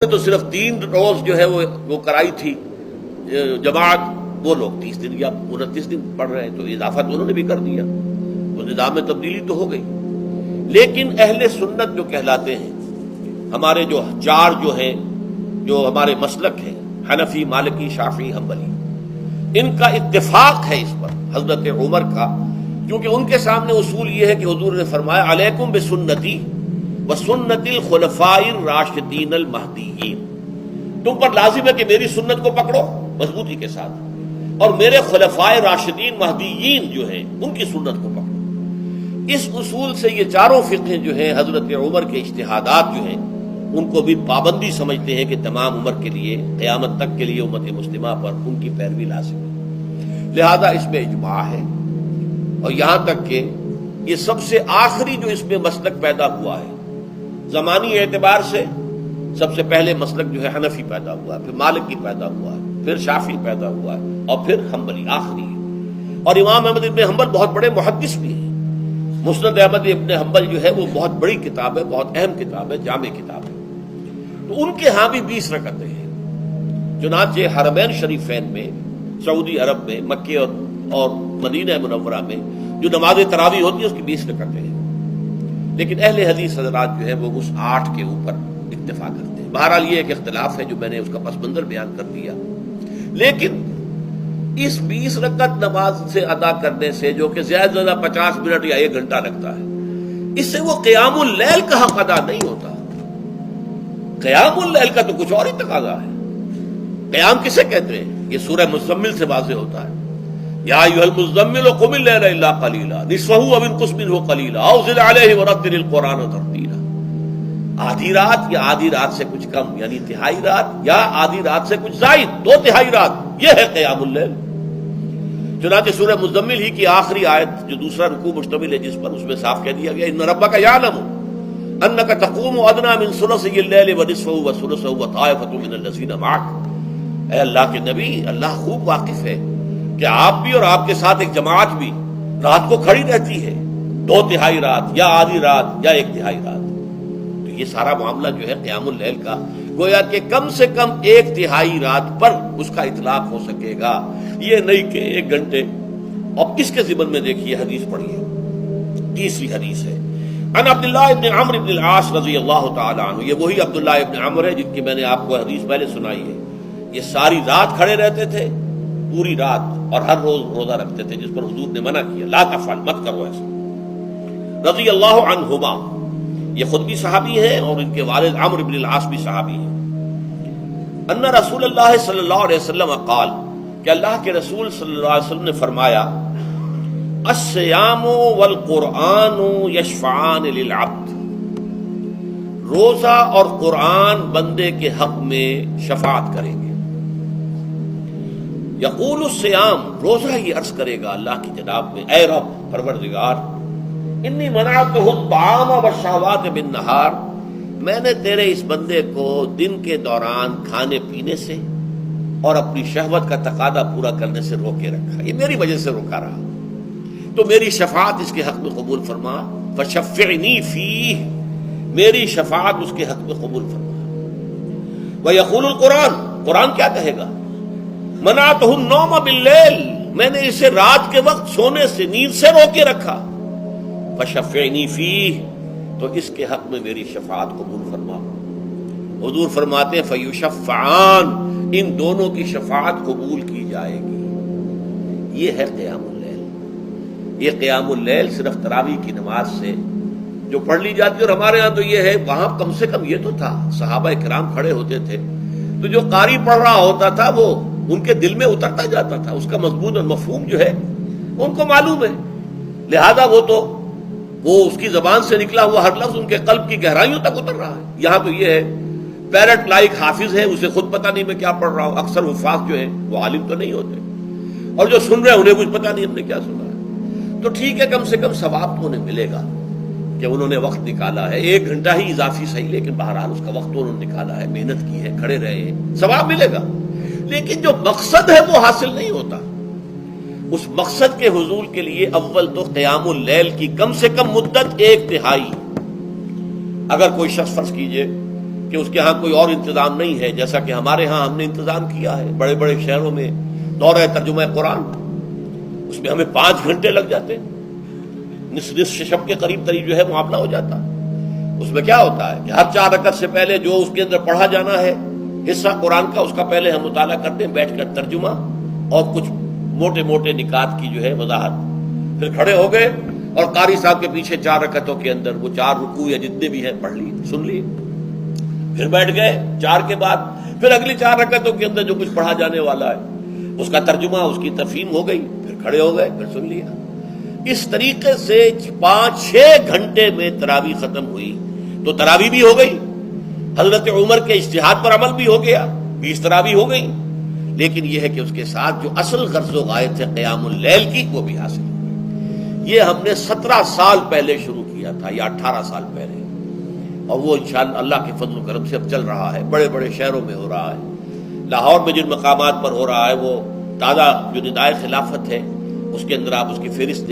تو صرف 3 روز جو ہے وہ کرائی تھی جماعت، وہ لوگ 30 دن یا 29 دن پڑھ رہے ہیں، تو اضافہ تو انہوں نے بھی کر دیا، تو نظام میں تبدیلی تو ہو گئی۔ لیکن اہل سنت جو کہلاتے ہیں، ہمارے جو 4 جو ہیں، جو ہمارے مسلک ہیں، حنفی، مالکی، شافعی، حنبلی، ان کا اتفاق ہے اس پر حضرت عمر کا، کیونکہ ان کے سامنے اصول یہ ہے کہ حضور نے فرمایا علیکم بسنتی وسنت الخلفاء الراشدین المہدیین، تم پر لازم ہے کہ میری سنت کو پکڑو مضبوطی کے ساتھ، اور میرے خلفاء راشدین مہدیین جو ہیں ان کی سنت کو پکڑو۔ اس اصول سے یہ 4 فقہیں جو ہیں حضرت عمر کے اجتہادات جو ہیں ان کو بھی پابندی سمجھتے ہیں کہ تمام عمر کے لیے قیامت تک کے لیے امت مسلمہ پر ان کی پیروی لازم ہے، لہذا اس میں اجماع ہے۔ اور یہاں تک کہ یہ سب سے آخری جو اس میں مسلک پیدا ہوا ہے، زمانی اعتبار سے سب سے پہلے مسلک جو ہے حنفی پیدا ہوا ہے، پھر مالکی پیدا ہوا ہے، پھر شافعی پیدا ہوا ہے، اور پھر حنبلی آخری ہے۔ اور امام احمد ابن حنبل بہت بڑے محدث بھی ہیں۔ مسند احمد ابن حنبل جو ہے وہ بہت بڑی کتاب ہے، بہت اہم کتاب ہے، جامع کتاب ہے۔ تو ان کے ہاں بھی 20 رکعتیں ہیں، چنانچہ حرمین شریفین میں، سعودی عرب میں، مکے اور مدینہ منورہ میں جو نماز تراویح ہوتی ہے اس کی 20 رکعتیں ہیں، لیکن اہل حدیث حضرات جو ہے وہ اس 8 کے اوپر اکتفا کرتے ہیں۔ بہرحال یہ ایک اختلاف ہے جو میں نے اس کا پس منظر بیان کر دیا، لیکن اس 20 رکعت نماز سے ادا کرنے سے، جو کہ زیادہ سے زیادہ 50 منٹ یا 1 گھنٹہ لگتا ہے، اس سے وہ قیام اللیل کا حق ادا نہیں ہوتا۔ قیام اللیل کا تو کچھ اور ہی تقاضا ہے۔ قیام کسے کہتے ہیں؟ یہ سورہ مزمل سے واضح ہوتا ہے، یا ایھا المزمل قم اللیل الا قلیلا نصفہ او انقص منہ قلیلا او زد علیہ ورتل القرآن ترتیلا۔ آدھی رات یا آدھی رات سے کچھ کم، یعنی تہائی رات، یا آدھی رات سے کچھ زائد، 2 تہائی رات، یہ ہے قیام اللیل۔ چنانچہ سورہ مزمل ہی کی آخری آیت جو دوسرا رکوع مشتمل ہے جس پر، اس میں صاف کہہ دیا گیا ان ربک یعلم انک تقوم ادنی من ثلثی اللیل ونصفہ وثلثہ وطائفۃ من الذین معک۔ اے اللہ کے نبی، اللہ خوب واقف ہے کہ آپ بھی اور آپ کے ساتھ ایک جماعت بھی رات کو کھڑی رہتی ہے، 2 تہائی رات یا آدھی رات یا 1 تہائی رات۔ تو یہ سارا معاملہ جو ہے قیام اللیل کا، گویا کہ کم سے کم 1 تہائی رات پر اس کا اطلاق ہو سکے گا، یہ نہیں کہ 1 گھنٹے۔ اب اس کے ضمن میں دیکھیے حدیث پڑھیے، تیسری حدیث ہے عن عبداللہ ابن عمرو ابن العاص رضی اللہ تعالی عنہ۔ یہ وہی عبداللہ ابن عمرو ہے جن کی میں نے آپ کو حدیث پہلے سنائی ہے۔ یہ ساری رات کھڑے رہتے تھے، پوری رات، اور ہر روز روزہ رکھتے تھے، جس پر حضور نے منع کیا، لا تفعل، مت کرو ایسا۔ رضی اللہ عنہما، یہ خود بھی صحابی ہیں اور ان کے والد عمرو بن العاص بھی صحابی ہیں۔ ان رسول اللہ صلی اللہ علیہ وسلم قال، کہ اللہ کے رسول صلی اللہ علیہ وسلم نے فرمایا، الصیام والقرآن یشفعان للعبد، روزہ اور قرآن بندے کے حق میں شفاعت کریں گے۔ یقول الصیام، روزہ یہ عرض کرے گا اللہ کی جناب میں، اے رب پروردگار، انی منعتہ الطعام والشہوات بالنہار، میں نے تیرے اس بندے کو دن کے دوران کھانے پینے سے اور اپنی شہوت کا تقاضا پورا کرنے سے روکے رکھا، یہ میری وجہ سے روکا رہا، تو میری شفاعت اس کے حق میں قبول فرما، فشفعنی فیہ، میری شفاعت اس کے حق میں قبول فرما۔ ویقول القرآن، قرآن کیا کہے گا؟ منعتہ النوم باللیل، میں نے اسے رات کے وقت سونے سے، نیند سے روکے رکھا، فشفعنی فیہ، تو اس کے حق میں میری شفاعت قبول فرما۔ حضور فرماتے ہیں فیشفعان، ان دونوں کی شفاعت قبول کی جائے گی۔ یہ ہے قیام اللیل۔ یہ قیام اللیل صرف تراویح کی نماز سے جو پڑھ لی جاتی ہے، اور ہمارے ہاں تو یہ ہے، وہاں کم سے کم یہ تو تھا، صحابہ کرام کھڑے ہوتے تھے تو جو قاری پڑھ رہا ہوتا تھا وہ ان کے دل میں اترتا جاتا تھا، اس کا مضمون اور مفہوم جو ہے ان کو معلوم ہے، لہذا وہ اس کی زبان سے نکلا ہوا ہر لفظ ان کے قلب کی گہرائیوں تک اتر رہا ہے۔ یہاں تو یہ ہے پیرٹ لائک حافظ ہے، اسے خود پتہ نہیں میں کیا پڑھ رہا ہوں، اکثر حفاظ جو ہیں وہ عالم تو نہیں ہوتے، اور جو سن رہے ہیں انہیں کچھ پتہ نہیں ہم نے کیا سنا ہے، تو ٹھیک ہے، کم سے کم ثواب تو انہیں ملے گا کہ انہوں نے وقت نکالا ہے، 1 گھنٹہ ہی اضافی صحیح، لیکن بہرحال اس کا وقت تو انہوں نے نکالا ہے، محنت کی ہے، کھڑے رہے ہیں، ثواب ملے گا۔ لیکن جو مقصد ہے وہ حاصل نہیں ہوتا۔ اس مقصد کے حصول کے لیے اول تو قیام اللیل کی کم سے کم مدت 1 تہائی، اگر کوئی شخص فرض کیجئے کہ اس کے ہاں کوئی اور انتظام نہیں ہے، جیسا کہ ہمارے ہاں ہم نے انتظام کیا ہے بڑے بڑے شہروں میں دورہ ترجمہ قرآن، اس میں ہمیں 5 گھنٹے لگ جاتے، نصف شب کے قریب جو ہے معاملہ ہو جاتا۔ اس میں کیا ہوتا ہے کہ ہر 4 رکعت سے پہلے جو اس کے اندر پڑھا جانا ہے حصہ قرآن کا، اس کا پہلے ہم مطالعہ کرتے ہیں بیٹھ کر، ترجمہ اور کچھ موٹے موٹے نکات کی جو ہے وضاحت، پھر کھڑے ہو گئے اور قاری صاحب کے پیچھے 4 رکعتوں کے اندر وہ 4 رکوع یا جتنے بھی ہیں پڑھ لیے، سن لیے، پھر بیٹھ گئے 4 کے بعد پھر اگلی 4 رکعتوں کے اندر جو کچھ پڑھا جانے والا ہے اس کا ترجمہ، اس کی تفہیم ہو گئی، پھر کھڑے ہو گئے، پھر سن لیا۔ اس طریقے سے 5-6 گھنٹے میں تراویح ختم ہوئی، تو تراویح بھی ہو گئی، حضرت عمر کے اجتہاد پر عمل بھی ہو گیا، 20 تراویح ہو گئی، لیکن یہ ہے کہ اس کے ساتھ جو اصل غرض و غایت ہے قیام اللیل کی وہ بھی حاصل ہوئی۔ یہ ہم نے 17 سال پہلے شروع کیا تھا یا 18 سال پہلے، اور وہ انشاءاللہ اللہ کے فضل و کرم سے اب چل رہا ہے، بڑے بڑے شہروں میں ہو رہا ہے۔ لاہور میں جن مقامات پر ہو رہا ہے وہ تازہ جو ندائے خلافت ہے اس کے اندر آپ اس کی فہرست